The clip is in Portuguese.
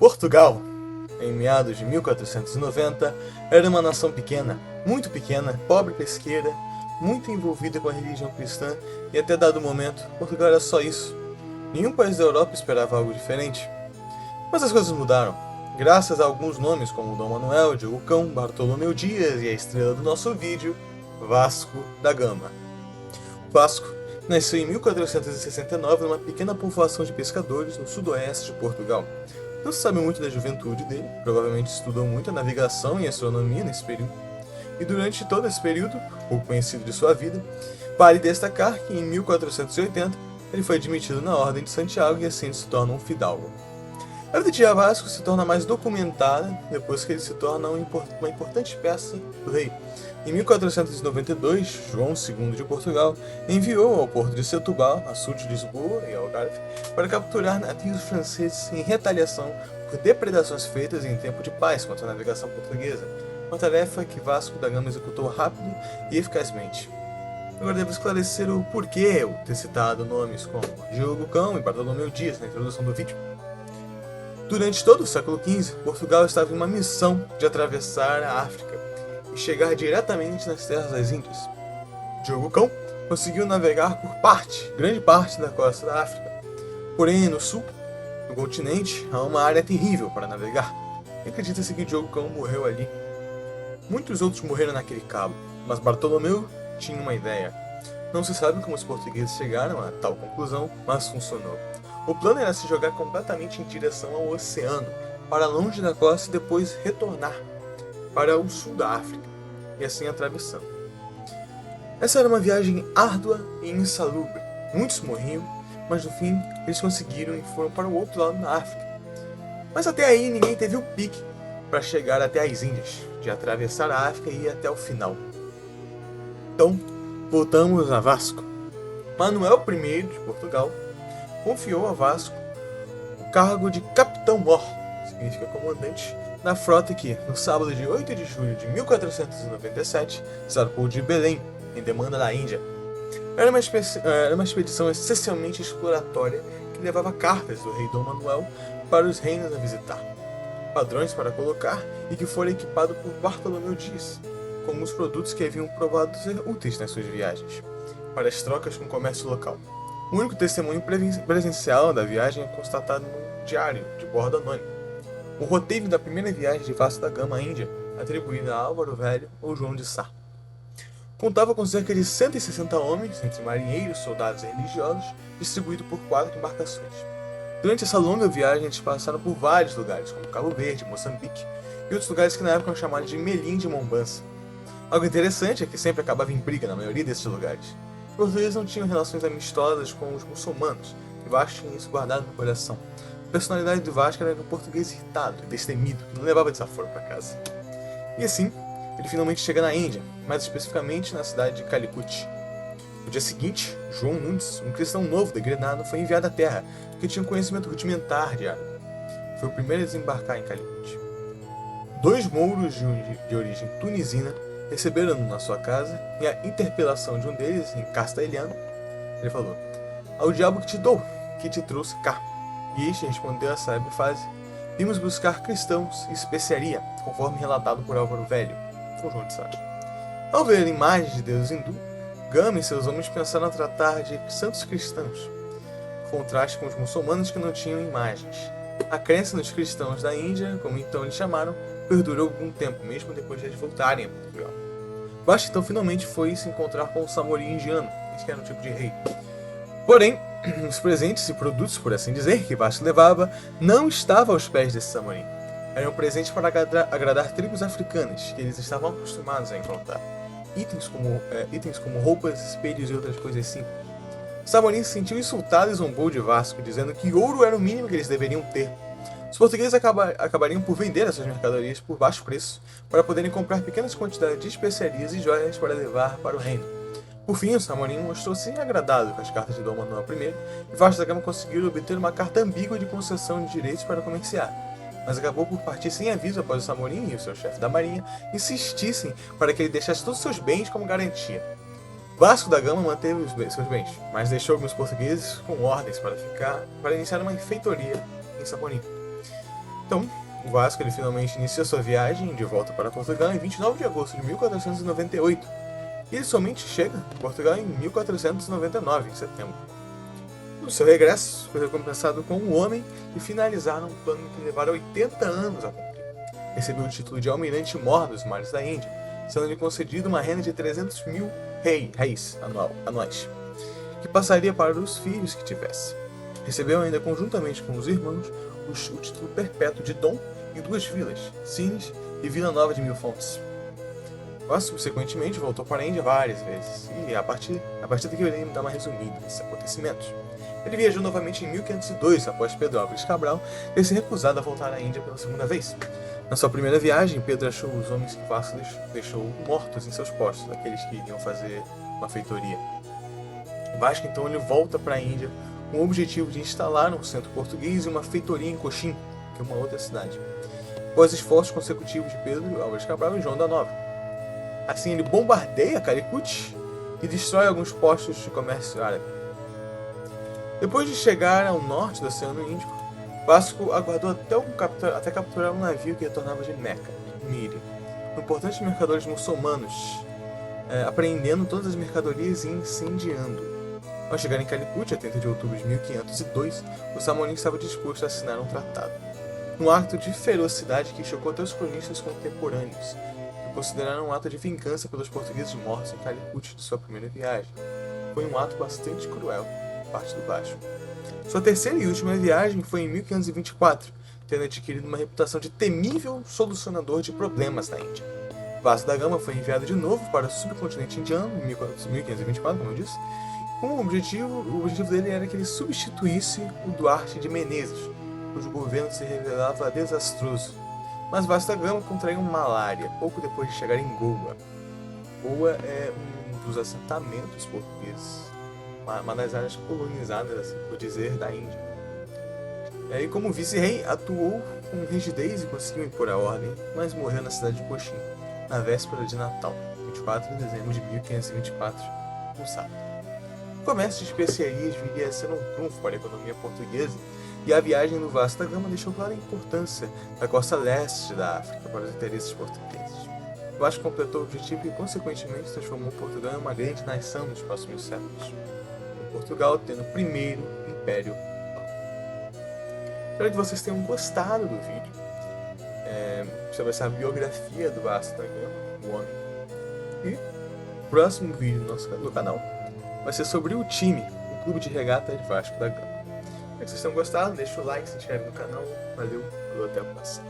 Portugal, em meados de 1490, era uma nação pequena, muito pequena, pobre pesqueira, muito envolvida com a religião cristã e até dado momento, Portugal era só isso. Nenhum país da Europa esperava algo diferente. Mas as coisas mudaram. Graças a alguns nomes como Dom Manuel, Diogo Cão, Bartolomeu Dias e a estrela do nosso vídeo, Vasco da Gama. Vasco nasceu em 1469 numa pequena povoação de pescadores no sudoeste de Portugal. Não se sabe muito da juventude dele, provavelmente estudou muito a navegação e astronomia nesse período. E durante todo esse período, pouco conhecido de sua vida, vale destacar que em 1480 ele foi admitido na Ordem de Santiago e assim se torna um fidalgo. A vida de Vasco se torna mais documentada depois que ele se torna uma importante peça do rei. Em 1492, João II de Portugal enviou ao porto de Setúbal, a sul de Lisboa e Algarve, para capturar navios franceses em retaliação por depredações feitas em tempo de paz contra a navegação portuguesa, uma tarefa que Vasco da Gama executou rápido e eficazmente. Agora devo esclarecer o porquê eu ter citado nomes como Diogo Cão e Bartolomeu Dias na introdução do vídeo. Durante todo o século XV, Portugal estava em uma missão de atravessar a África e chegar diretamente nas terras das Índias. Diogo Cão conseguiu navegar por grande parte da costa da África. Porém, no sul do continente, há uma área terrível para navegar. Acredita-se que Diogo Cão morreu ali. Muitos outros morreram naquele cabo, mas Bartolomeu tinha uma ideia. Não se sabe como os portugueses chegaram a tal conclusão, mas funcionou. O plano era se jogar completamente em direção ao oceano, para longe da costa e depois retornar para o sul da África, e assim atravessando. Essa era uma viagem árdua e insalubre. Muitos morriam, mas no fim eles conseguiram e foram para o outro lado da África. Mas até aí ninguém teve o pique para chegar até as Índias, de atravessar a África e ir até o final. Então, voltamos a Vasco. Manuel I de Portugal confiou a Vasco o cargo de Capitão-Mor, significa comandante, da frota que, no sábado de 8 de julho de 1497, zarpou de Belém, em demanda da Índia. Era uma expedição essencialmente exploratória que levava cartas do rei Dom Manuel para os reinos a visitar, padrões para colocar e que fora equipado por Bartolomeu Dias, como os produtos que haviam provado ser úteis nas suas viagens, para as trocas com o comércio local. O único testemunho presencial da viagem é constatado no diário de bordo anônimo, o roteiro da primeira viagem de Vasco da Gama à Índia, atribuída a Álvaro Velho ou João de Sá. Contava com cerca de 160 homens, entre marinheiros, soldados e religiosos, distribuídos por 4 embarcações. Durante essa longa viagem, eles passaram por vários lugares, como Cabo Verde, Moçambique e outros lugares que na época eram chamados de Melim de Mombança. Algo interessante é que sempre acabava em briga na maioria desses lugares. Os portugueses não tinham relações amistosas com os muçulmanos, e Vasco tinha isso guardado no coração. A personalidade do Vasco era um português irritado e destemido, que não levava desaforo para casa. E assim, ele finalmente chega na Índia, mais especificamente na cidade de Calicut. No dia seguinte, João Nunes, um cristão novo da Grenada, foi enviado à terra, porque tinha um conhecimento rudimentar de árabe. Foi o primeiro a desembarcar em Calicut. 2 mouros de origem tunisina receberam-no na sua casa, e a interpelação de um deles, em castelhano, ele falou: "Ao diabo que te dou, que te trouxe cá." E este respondeu a sábia frase: "Vimos buscar cristãos e especiaria, conforme relatado por Álvaro Velho." São João de Sá. Ao ver imagens de Deus hindu, Gama e seus homens pensaram a tratar de santos cristãos, em contraste com os muçulmanos que não tinham imagens. A crença nos cristãos da Índia, como então eles chamaram, perdurou algum tempo, mesmo depois de eles voltarem a Portugal. Vasco então finalmente foi se encontrar com o Samorim indiano, que era um tipo de rei. Porém, os presentes e produtos, por assim dizer, que Vasco levava, não estavam aos pés desse Samorim. Eram presentes para agradar tribos africanas, que eles estavam acostumados a encontrar. Itens como roupas, espelhos e outras coisas simples. Samorim se sentiu insultado e zombou de Vasco, dizendo que ouro era o mínimo que eles deveriam ter. Os portugueses acabariam por vender essas mercadorias por baixo preço, para poderem comprar pequenas quantidades de especiarias e joias para levar para o reino. Por fim, o Samorim mostrou-se agradado com as cartas de Dom Manuel I, e Vasco da Gama conseguiu obter uma carta ambígua de concessão de direitos para comerciar, mas acabou por partir sem aviso após o Samorim e o seu chefe da marinha insistissem para que ele deixasse todos os seus bens como garantia. Vasco da Gama manteve seus bens, mas deixou alguns portugueses com ordens para iniciar uma feitoria em Samorim. Então, o Vasco ele finalmente inicia sua viagem de volta para Portugal em 29 de agosto de 1498. E ele somente chega em Portugal em 1499, em setembro. No seu regresso, foi recompensado com um homem e finalizaram um plano que levara 80 anos a cumprir. Recebeu o título de Almirante Mor dos Mares da Índia, sendo-lhe concedido uma renda de 300 mil réis anuais, que passaria para os filhos que tivesse. Recebeu ainda conjuntamente com os irmãos o título perpétuo de Dom e duas vilas, Sines e Vila Nova de Mil Fontes. Mas, subsequentemente, voltou para a Índia várias vezes, e a partir daqui eu irei dar uma resumida nesses acontecimentos. Ele viajou novamente em 1502, após Pedro Álvares Cabral ter se recusado a voltar à Índia pela segunda vez. Na sua primeira viagem, Pedro achou os homens que Vasco deixou mortos em seus postos, aqueles que iriam fazer uma feitoria. Vasco então ele volta para a Índia com o objetivo de instalar um centro português e uma feitoria em Cochin, que é uma outra cidade, após esforços consecutivos de Pedro Álvares Cabral e João da Nova. Assim ele bombardeia Calicut e destrói alguns postos de comércio árabe. Depois de chegar ao norte do Oceano Índico, Vasco aguardou até capturar um navio que retornava de Meca, Miri, com importantes mercadores muçulmanos, apreendendo todas as mercadorias e incendiando. Ao chegar em Calicut, a 30 de outubro de 1502, o Samonim estava disposto a assinar um tratado. Um ato de ferocidade que chocou até os cronistas contemporâneos, que consideraram um ato de vingança pelos portugueses mortos em Calicut de sua primeira viagem. Foi um ato bastante cruel por parte do Vasco. Sua terceira e última viagem foi em 1524, tendo adquirido uma reputação de temível solucionador de problemas na Índia. Vasco da Gama foi enviado de novo para o subcontinente indiano em 1524, como eu disse, com o objetivo dele era que ele substituísse o Duarte de Menezes, cujo governo se revelava desastroso. Mas Vasco da Gama contraiu malária pouco depois de chegar em Goa. Goa é um dos assentamentos portugueses, uma das áreas colonizadas, assim por dizer, da Índia. E como vice-rei, atuou com rigidez e conseguiu impor a ordem, mas morreu na cidade de Cochin, na véspera de Natal, 24 de dezembro de 1524, no sábado. O comércio de especiarias viria a ser um trunfo para a economia portuguesa, e a viagem do Vasco da Gama deixou clara a importância da costa leste da África para os interesses portugueses. Vasco completou o objetivo e, consequentemente, transformou Portugal em uma grande nação nos próximos séculos, com Portugal tendo o primeiro império. Espero que vocês tenham gostado do vídeo sobre essa biografia do Vasco da Gama, o homem. E o próximo vídeo do canal vai ser sobre o time, o Clube de Regatas Vasco da Gama. Espero que vocês tenham gostado, deixa o like, se inscreve no canal. Valeu, até a próxima.